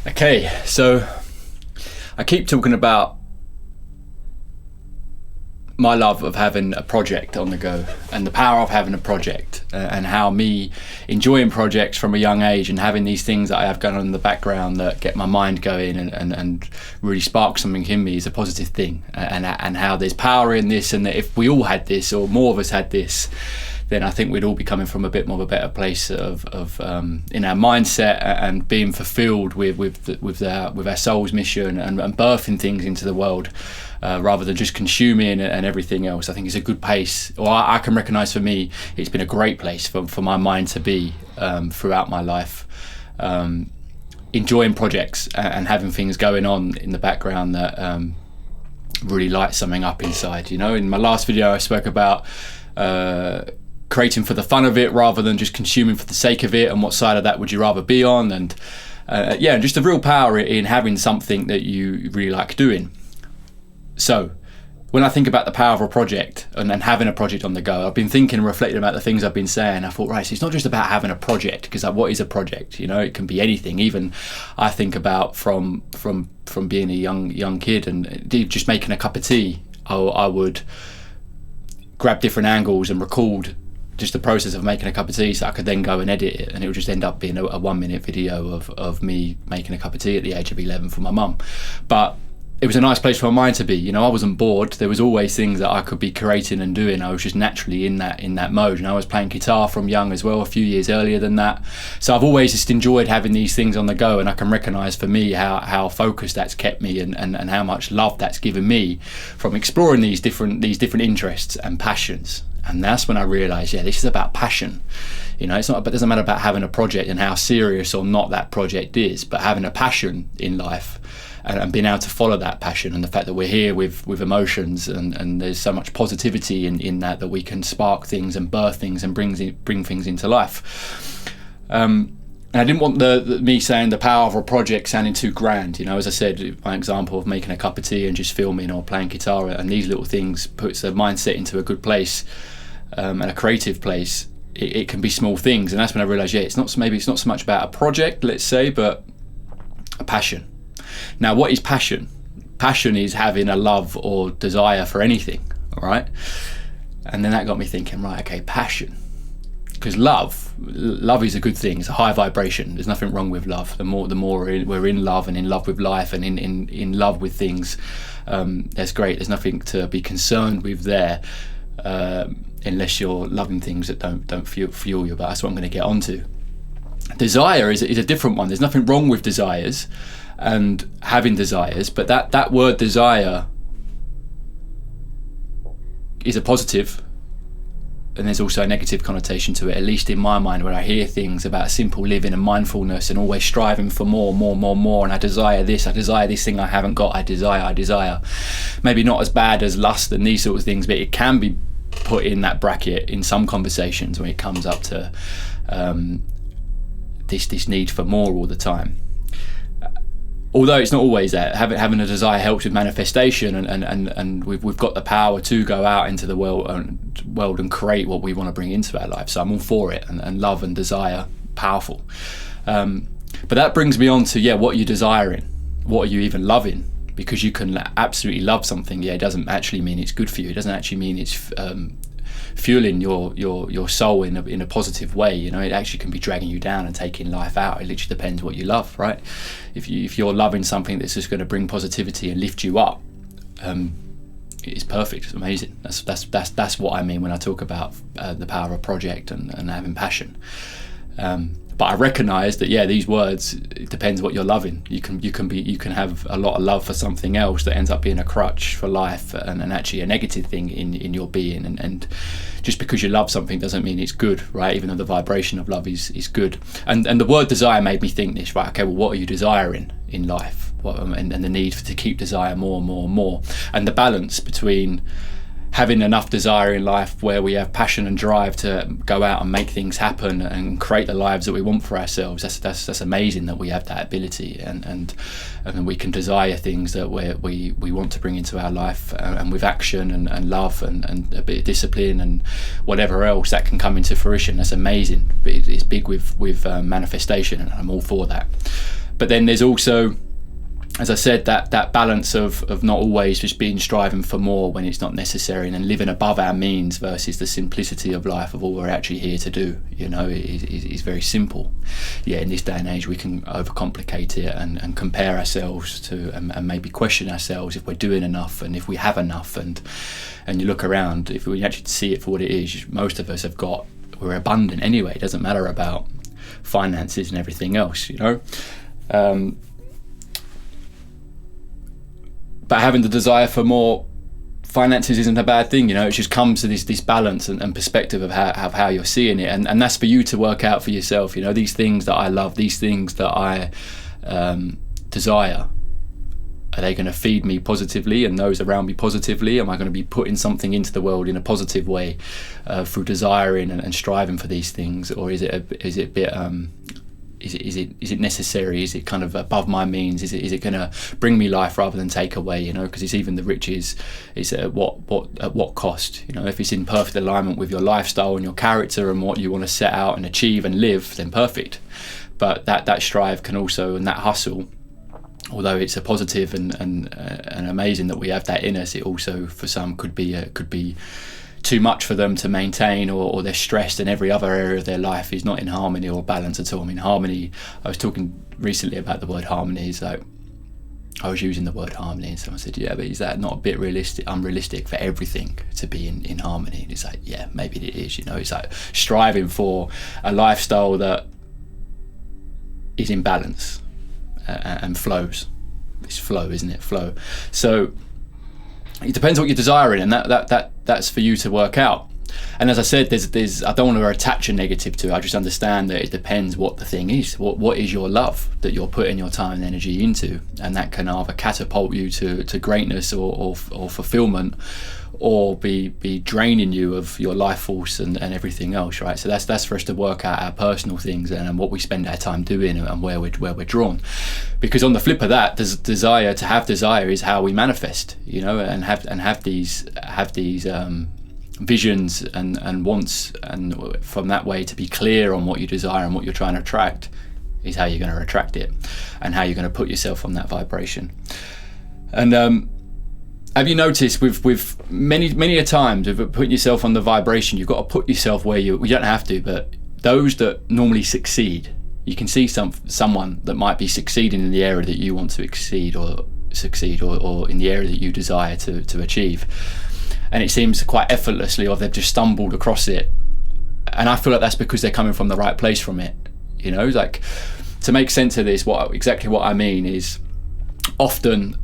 Okay, so I keep talking about my love of having a project on the go and the power of having a project, and how me enjoying projects from a young age and having these things that I have going on in the background that get my mind going and really spark something in me is a positive thing, and how there's power in this, and that if we all had this or more of us had this, then I think we'd all be coming from a bit more of a better place of in our mindset and being fulfilled with our soul's mission and birthing things into the world, rather than just consuming and everything else. I think it's a good place, or I can recognise for me, it's been a great place for my mind to be throughout my life, enjoying projects and having things going on in the background that really light something up inside. You know, in my last video I spoke about creating for the fun of it rather than just consuming for the sake of it, and what side of that would you rather be on, and just a real power in having something that you really like doing. So when I think about the power of a project and having a project on the go, I've been thinking and reflecting about the things I've been saying. I thought, right, so it's not just about having a project, because what is a project? You know, it can be anything. Even I think about from being a young kid and just making a cup of tea, I would grab different angles and record just the process of making a cup of tea, so I could then go and edit it, and it would just end up being a 1 minute video of me making a cup of tea at the age of 11 for my mum. But it was a nice place for my mind to be. You know, I wasn't bored. There was always things that I could be creating and doing. I was just naturally in that mode, and I was playing guitar from young as well, a few years earlier than that. So I've always just enjoyed having these things on the go, and I can recognise for me how focused that's kept me, and how much love that's given me from exploring these different interests and passions. And that's when I realised, this is about passion. You know, it doesn't matter about having a project and how serious or not that project is, but having a passion in life and being able to follow that passion, and the fact that we're here with emotions, and there's so much positivity in that we can spark things and birth things and bring things into life. And I didn't want me saying the power of a project sounding too grand. You know, as I said, my example of making a cup of tea and just filming or playing guitar, and these little things puts the mindset into a good place, and a creative place. It can be small things, and that's when I realised, it's not so much about a project, let's say, but a passion. Now, what is passion? Passion is having a love or desire for anything, all right? And then that got me thinking, right, okay, passion. Because love is a good thing. It's a high vibration. There's nothing wrong with love. The more we're in love, and in love with life, and in love with things, that's great. There's nothing to be concerned with there, unless you're loving things that don't fuel you. But that's what I'm going to get onto. Desire is a different one. There's nothing wrong with desires and having desires, but that word desire is a positive, and there's also a negative connotation to it, at least in my mind, when I hear things about simple living and mindfulness and always striving for more, and I desire this thing I haven't got, I desire. Maybe not as bad as lust and these sort of things, but it can be put in that bracket in some conversations when it comes up to this need for more all the time. Although it's not always that. Having a desire helps with manifestation, and we've got the power to go out into the world and create what we want to bring into our life. So I'm all for it, and love and desire, powerful. But that brings me on to, what are you desiring? What are you even loving? Because you can absolutely love something, it doesn't actually mean it's good for you. It doesn't actually mean it's fueling your soul in a positive way. You know, it actually can be dragging you down and taking life out. It literally depends what you love, right? If you're loving something that's just going to bring positivity and lift you up, it's perfect. It's amazing. That's what I mean when I talk about the power of a project and having passion. But I recognise that these words, it depends what you're loving. You can have a lot of love for something else that ends up being a crutch for life, and actually a negative thing in your being. And just because you love something doesn't mean it's good, right? Even though the vibration of love is good. And the word desire made me think this, right? Okay, well, what are you desiring in life? And the need to keep desire more, and the balance between having enough desire in life where we have passion and drive to go out and make things happen and create the lives that we want for ourselves. That's amazing that we have that ability, and we can desire things that we want to bring into our life, and with action and love and a bit of discipline and whatever else that can come into fruition. That's amazing. It's big with manifestation, and I'm all for that. But then there's also, as I said, that balance of not always just being striving for more when it's not necessary, and then living above our means versus the simplicity of life of all we're actually here to do. You know, is very simple. Yeah, in this day and age we can overcomplicate it and compare ourselves to and maybe question ourselves if we're doing enough and if we have enough. And you look around, if we actually see it for what it is, most of us we're abundant anyway. It doesn't matter about finances and everything else, you know. But having the desire for more finances isn't a bad thing, you know. It just comes to this balance and perspective of how you're seeing it, and that's for you to work out for yourself. You know, these things that I love, these things that I desire, are they going to feed me positively and those around me positively? Am I going to be putting something into the world in a positive way through desiring and striving for these things, or is it a bit is it necessary? Is it kind of above my means? Is it going to bring me life rather than take away? You know, because it's even the riches. It's at what cost? You know, if it's in perfect alignment with your lifestyle and your character and what you want to set out and achieve and live, then perfect. But that strive can also, and that hustle, although it's a positive and amazing that we have that in us, it also for some could be too much for them to maintain, or they're stressed and every other area of their life is not in harmony or balance at all. I mean, harmony, I was talking recently about the word harmony. Is like, I was using the word harmony and someone said, yeah, but is that not a bit unrealistic for everything to be in harmony? And it's like, yeah, maybe it is, you know. It's like striving for a lifestyle that is in balance and flows. It's flow, isn't it? Flow. So it depends what you're desiring, and that's for you to work out. And as I said, there's I don't want to attach a negative to it. I just understand that it depends what the thing is. What is your love that you're putting your time and energy into, and that can either catapult you to greatness or fulfillment, or be draining you of your life force and everything else, right? So that's for us to work out our personal things and what we spend our time doing and where we're drawn. Because on the flip of that, desire is how we manifest, you know, and have these visions and wants, and from that way to be clear on what you desire and what you're trying to attract is how you're going to attract it, and how you're going to put yourself on that vibration. And have you noticed with many a times with putting yourself on the vibration, you've got to put yourself where you don't have to, but those that normally succeed, you can see someone that might be succeeding in the area that you want to succeed or in the area that you desire to achieve, and it seems quite effortlessly, or they've just stumbled across it. And I feel like that's because they're coming from the right place from it. You know, like, to make sense of this, exactly what I mean is, often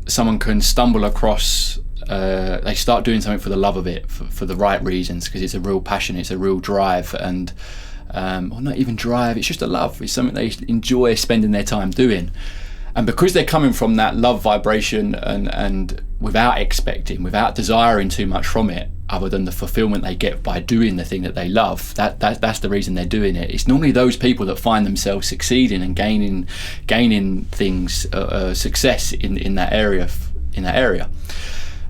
someone can stumble across, they start doing something for the love of it, for the right reasons, because it's a real passion, it's a real drive, and or not even drive, it's just a love. It's something they enjoy spending their time doing. And because they're coming from that love vibration and without desiring too much from it, other than the fulfillment they get by doing the thing that they love, that's the reason they're doing it. It's normally those people that find themselves succeeding and gaining things, success in that area.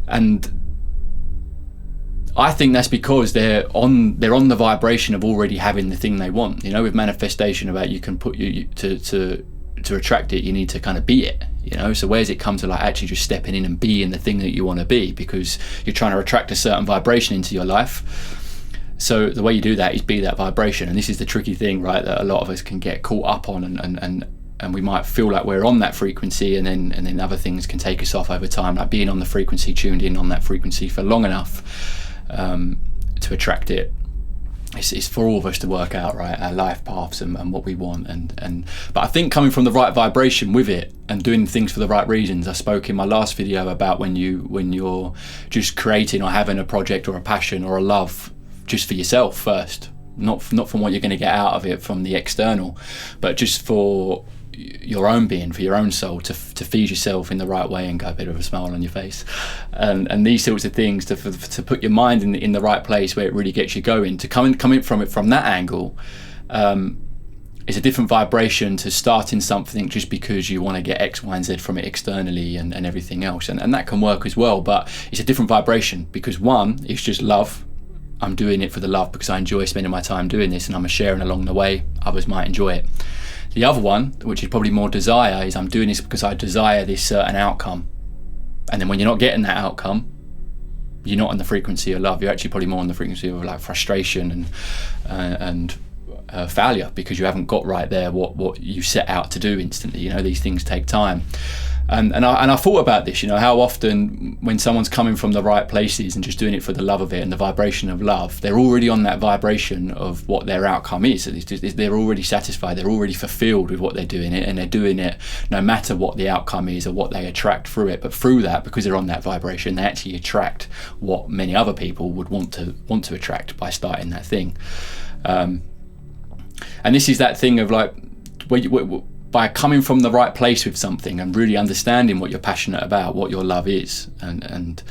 And I think that's because they're on the vibration of already having the thing they want. You know, with manifestation, about you can put you to attract it, you need to kind of be it, you know. So where's it come to, like, actually just stepping in and being the thing that you want to be, because you're trying to attract a certain vibration into your life. So the way you do that is be that vibration. And this is the tricky thing, right, that a lot of us can get caught up on, and we might feel like we're on that frequency, and then other things can take us off over time, like being on the frequency, tuned in on that frequency for long enough to attract it. It's for all of us to work out, right, our life paths and what we want, but I think coming from the right vibration with it and doing things for the right reasons. I spoke in my last video about when you're just creating or having a project or a passion or a love just for yourself first, not from what you're going to get out of it from the external, but just for your own being, for your own soul, to feed yourself in the right way and get a bit of a smile on your face, and these sorts of things, to put your mind in the right place where it really gets you going, to come in from it from that angle. It's a different vibration to starting something just because you want to get X, Y, and Z from it externally and everything else, and that can work as well, but it's a different vibration, because one, it's just love. I'm doing it for the love because I enjoy spending my time doing this, and I'm sharing along the way. Others might enjoy it. The other one, which is probably more desire, is I'm doing this because I desire this certain outcome. And then when you're not getting that outcome, you're not on the frequency of love. You're actually probably more on the frequency of like frustration and failure, because you haven't got right there what you set out to do instantly. You know, these things take time. And I thought about this, you know, how often when someone's coming from the right places and just doing it for the love of it and the vibration of love, they're already on that vibration of what their outcome is. They're already satisfied, they're already fulfilled with what they're doing, and they're doing it no matter what the outcome is or what they attract through it. But through that, because they're on that vibration, they actually attract what many other people would want to attract by starting that thing. And this is that thing of like, by coming from the right place with something and really understanding what you're passionate about, what your love is, and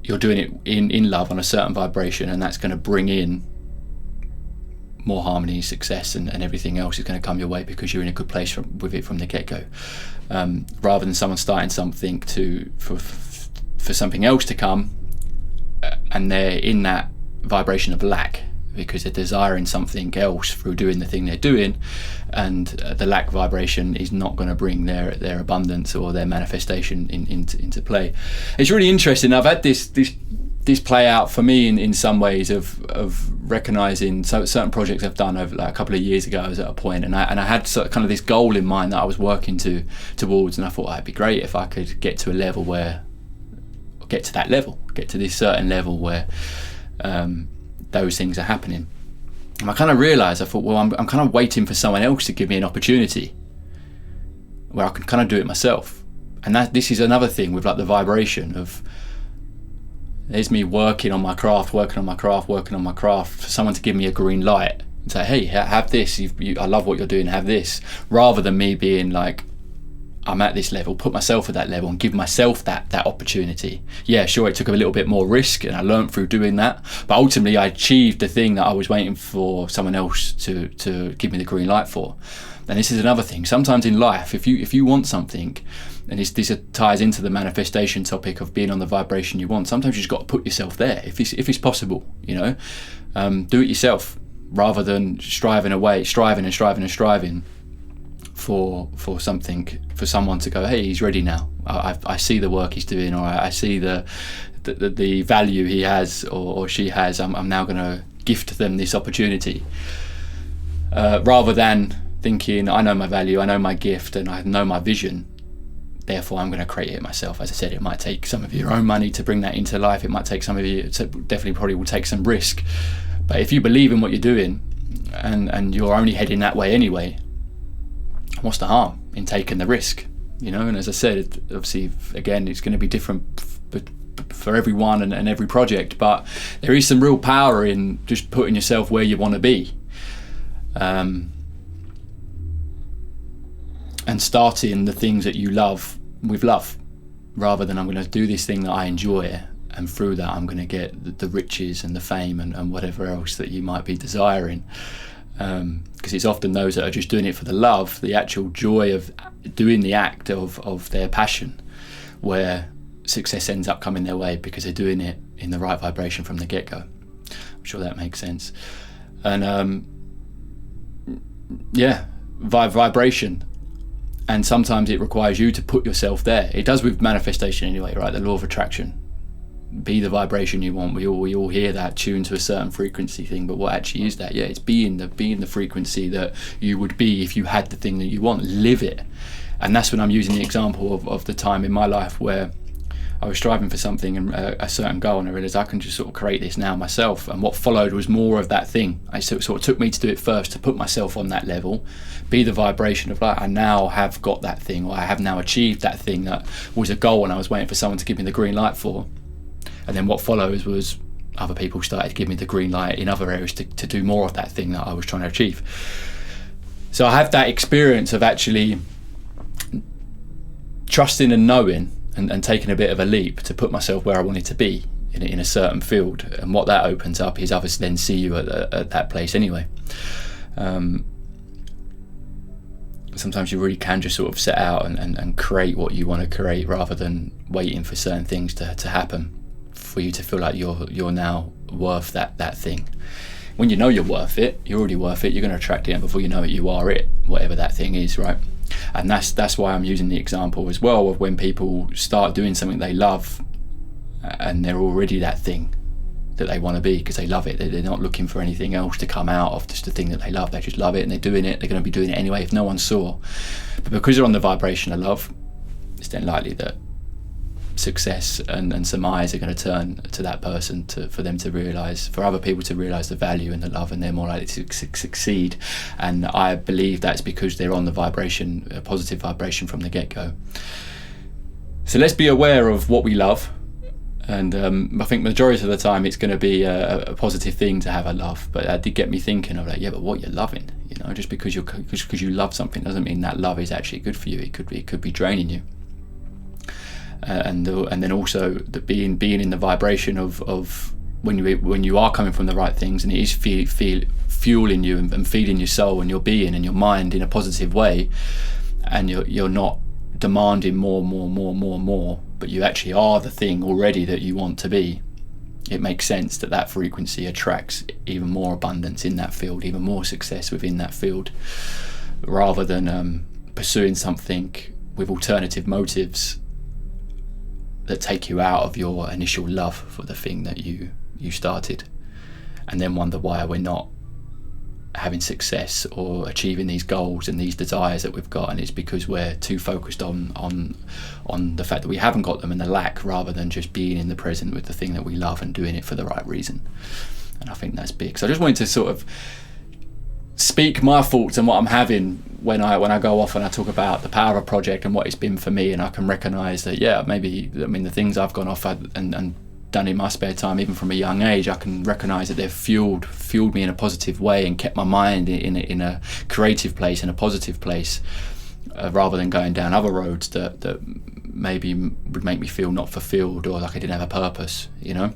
you're doing it in love on a certain vibration, and that's going to bring in more harmony, success, and everything else is going to come your way because you're in a good place with it from the get-go. Rather than someone starting something for something else to come, and they're in that vibration of lack, because they're desiring something else through doing the thing they're doing, and the lack vibration is not going to bring their abundance or their manifestation into play. It's really interesting. I've had this play out for me in some ways of recognizing certain projects I've done over like a couple of years ago. I was at a point and I had sort of kind of this goal in mind that I was working towards, and I thought it'd be great if I could get to this certain level where those things are happening. And I kind of realised, I thought, well, I'm kind of waiting for someone else to give me an opportunity where I can kind of do it myself. And this is another thing with like the vibration of, there's me working on my craft for someone to give me a green light and say, hey, have this, I love what you're doing, have this, rather than me being like, I'm at this level, put myself at that level and give myself that opportunity. Yeah, sure, it took a little bit more risk and I learned through doing that, but ultimately I achieved the thing that I was waiting for someone else to give me the green light for. And this is another thing. Sometimes in life, if you want something, and this ties into the manifestation topic of being on the vibration you want, sometimes you just got to put yourself there if it's possible, you know. Do it yourself rather than striving for something, for someone to go, hey, he's ready now, I see the work he's doing, or I see the value he has or she has, I'm now going to gift them this opportunity, rather than thinking, I know my value, I know my gift, and I know my vision, therefore I'm going to create it myself. As I said, it might take some of your own money to bring that into life, it might take some of you, definitely probably will take some risk, but if you believe in what you're doing and you're only heading that way anyway, what's the harm in taking the risk, you know? And as I said, obviously, again, it's going to be different for everyone and every project, but there is some real power in just putting yourself where you want to be, and starting the things that you love with love, rather than I'm going to do this thing that I enjoy, and through that I'm going to get the riches and the fame and whatever else that you might be desiring. Because it's often those that are just doing it for the love, the actual joy of doing the act of their passion, where success ends up coming their way because they're doing it in the right vibration from the get-go. I'm sure that makes sense. And vibration, and sometimes it requires you to put yourself there. It does with manifestation anyway, right? The law of attraction. Be the vibration you want. We all hear that, tune to a certain frequency thing, but what actually is that? Yeah, it's being the frequency that you would be if you had the thing that you want. Live it. And that's when I'm using the example of the time in my life where I was striving for something and a certain goal, and I realized I can just sort of create this now myself. And what followed was more of that thing. It sort of took me to do it first, to put myself on that level, be the vibration of like, I now have got that thing, or I have now achieved that thing that was a goal and I was waiting for someone to give me the green light for. And then what follows was other people started to give me the green light in other areas to do more of that thing that I was trying to achieve. So I have that experience of actually trusting and knowing and taking a bit of a leap to put myself where I wanted to be in a certain field. And what that opens up is others then see you at that place anyway. Sometimes you really can just sort of set out and create what you want to create, rather than waiting for certain things to happen for you to feel like you're now worth that thing. when you know you're worth it, you're already worth it, you're going to attract it, and before you know it, you are it, whatever that thing is, right? And that's why I'm using the example as well of when people start doing something they love, and they're already that thing that they want to be because they love it. They're not looking for anything else to come out of just the thing that they love. They just love it, and they're doing it. They're going to be doing it anyway if no one saw. But because they're on the vibration of love, it's then likely that success and some eyes are going to turn to that person for them to realise, for other people to realise the value and the love, and they're more likely to succeed. And I believe that's because they're on the vibration, a positive vibration from the get-go. So let's be aware of what we love, and I think majority of the time it's going to be a positive thing to have a love. But that did get me thinking of like, yeah, but what you're loving, you know, just because you love something doesn't mean that love is actually good for you. It could be draining you. And then also that being in the vibration of when you are coming from the right things, and it is fueling you and feeding your soul and your being and your mind in a positive way, and you're not demanding more, but you actually are the thing already that you want to be. It makes sense that frequency attracts even more abundance in that field, even more success within that field, rather than pursuing something with alternative motives that take you out of your initial love for the thing that you started, and then wonder why we're not having success or achieving these goals and these desires that we've got. And it's because we're too focused on the fact that we haven't got them and the lack, rather than just being in the present with the thing that we love and doing it for the right reason. And I think that's big. So I just wanted to sort of speak my thoughts and what I'm having when I go off and I talk about the power of a project and what it's been for me. And I can recognize that, the things I've gone off and done in my spare time, even from a young age, I can recognize that they've fueled me in a positive way and kept my mind in a creative place, in a positive place, rather than going down other roads that maybe would make me feel not fulfilled or like I didn't have a purpose, you know.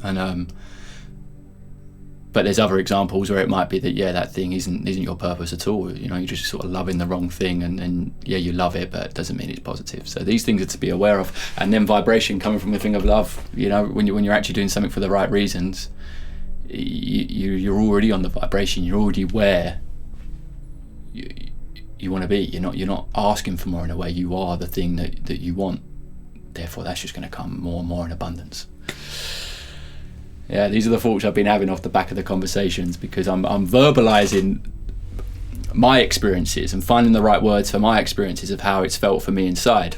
And but there's other examples where it might be that that thing isn't your purpose at all. You know, you're just sort of loving the wrong thing, and you love it, but it doesn't mean it's positive. So these things are to be aware of. And then vibration coming from the thing of love. You know, when you're actually doing something for the right reasons, you're already on the vibration. You're already where you want to be. You're not asking for more in a way. You are the thing that you want. Therefore, that's just going to come more and more in abundance. Yeah, these are the thoughts I've been having off the back of the conversations, because I'm verbalizing my experiences and finding the right words for my experiences of how it's felt for me inside.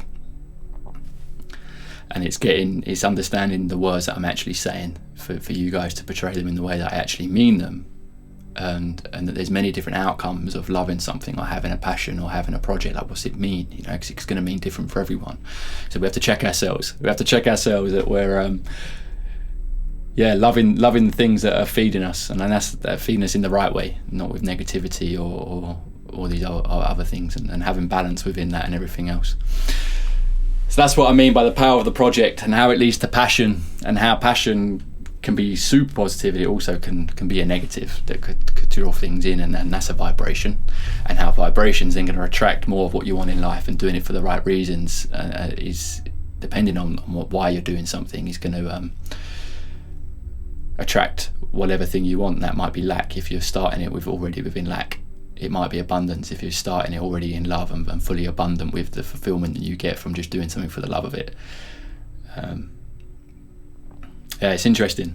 And it's understanding the words that I'm actually saying for you guys to portray them in the way that I actually mean them. And that there's many different outcomes of loving something or having a passion or having a project. Like, what's it mean? You know, 'cause it's going to mean different for everyone. So we have to check ourselves. That we're loving the things that are feeding us, and that's feeding us in the right way, not with negativity or these other things, and having balance within that and everything else. So that's what I mean by the power of the project, and how it leads to passion, and how passion can be super positive. It also can be a negative that could draw things in, and that's a vibration, and how vibration's then going to attract more of what you want in life, and doing it for the right reasons is, depending on why you're doing something, is going to attract whatever thing you want. And that might be lack if you're starting it already within lack. It might be abundance if you're starting it already in love and fully abundant with the fulfillment that you get from just doing something for the love of it. It's interesting.